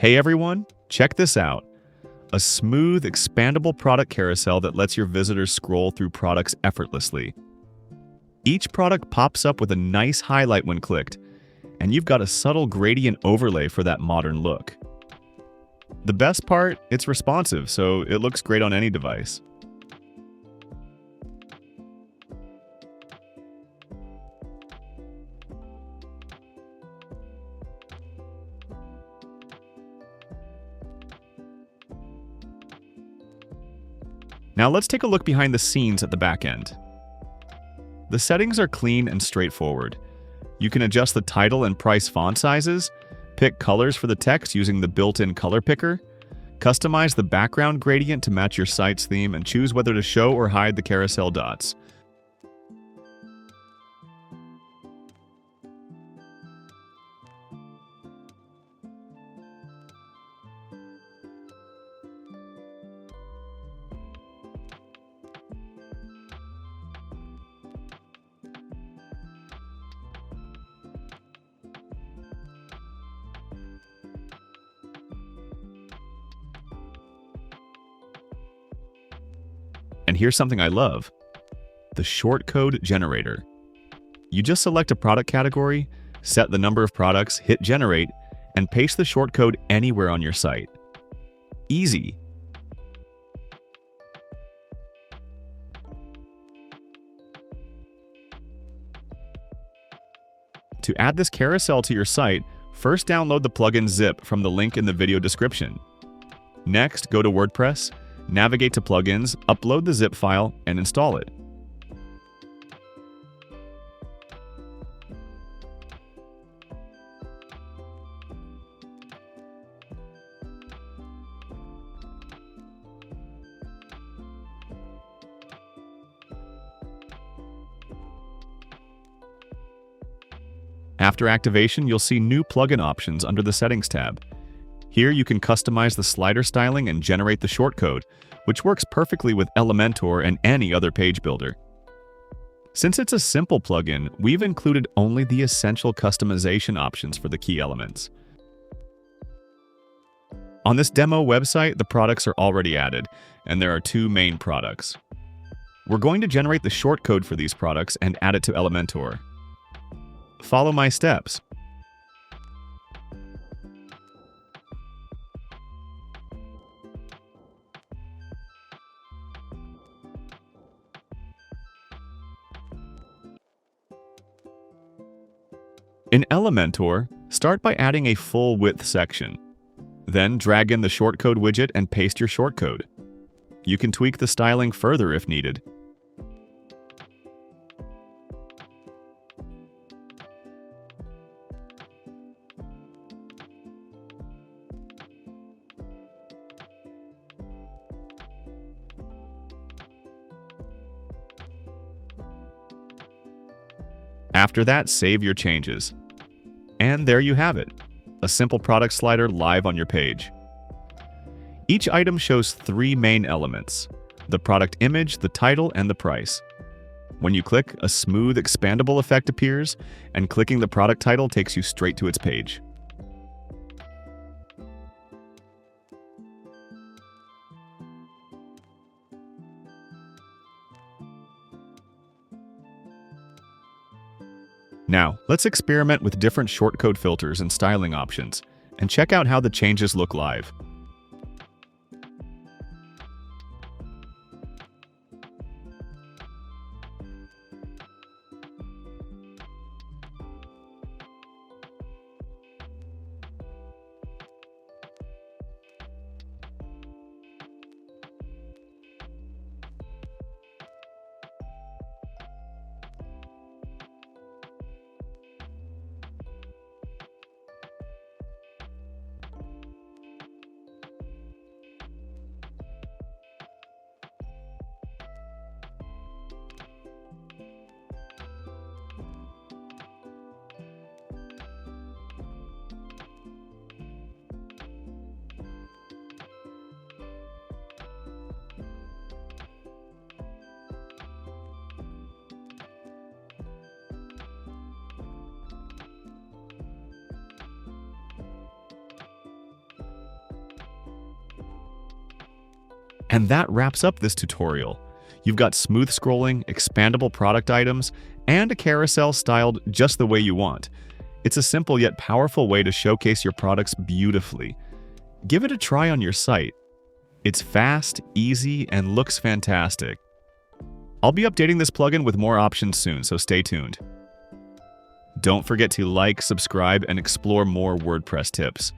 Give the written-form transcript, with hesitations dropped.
Hey everyone, check this out. A smooth, expandable product carousel that lets your visitors scroll through products effortlessly. Each product pops up with a nice highlight when clicked, and you've got a subtle gradient overlay for that modern look. The best part, it's responsive, so it looks great on any device. Now let's take a look behind the scenes at the back end. The settings are clean and straightforward. You can adjust the title and price font sizes, pick colors for the text using the built-in color picker, customize the background gradient to match your site's theme, and choose whether to show or hide the carousel dots. And here's something I love: the shortcode generator. You just select a product category, set the number of products, hit generate, and paste the shortcode anywhere on your site. Easy. To add this carousel to your site, first download the plugin zip from the link in the video description. Next, go to WordPress, navigate to Plugins, upload the zip file, and install it. After activation, you'll see new plugin options under the Settings tab. Here you can customize the slider styling and generate the shortcode, which works perfectly with Elementor and any other page builder. Since it's a simple plugin, we've included only the essential customization options for the key elements. On this demo website, the products are already added, and there are two main products. We're going to generate the shortcode for these products and add it to Elementor. Follow my steps. In Elementor, start by adding a full width section. Then drag in the shortcode widget and paste your shortcode. You can tweak the styling further if needed. After that, save your changes. And there you have it, a simple product slider live on your page. Each item shows three main elements: the product image, the title, and the price. When you click, a smooth, expandable effect appears, and clicking the product title takes you straight to its page. Now, let's experiment with different shortcode filters and styling options, and check out how the changes look live. And that wraps up this tutorial. You've got smooth scrolling, expandable product items, and a carousel styled just the way you want. It's a simple yet powerful way to showcase your products beautifully. Give it a try on your site. It's fast, easy, and looks fantastic. I'll be updating this plugin with more options soon, so stay tuned. Don't forget to like, subscribe, and explore more WordPress tips.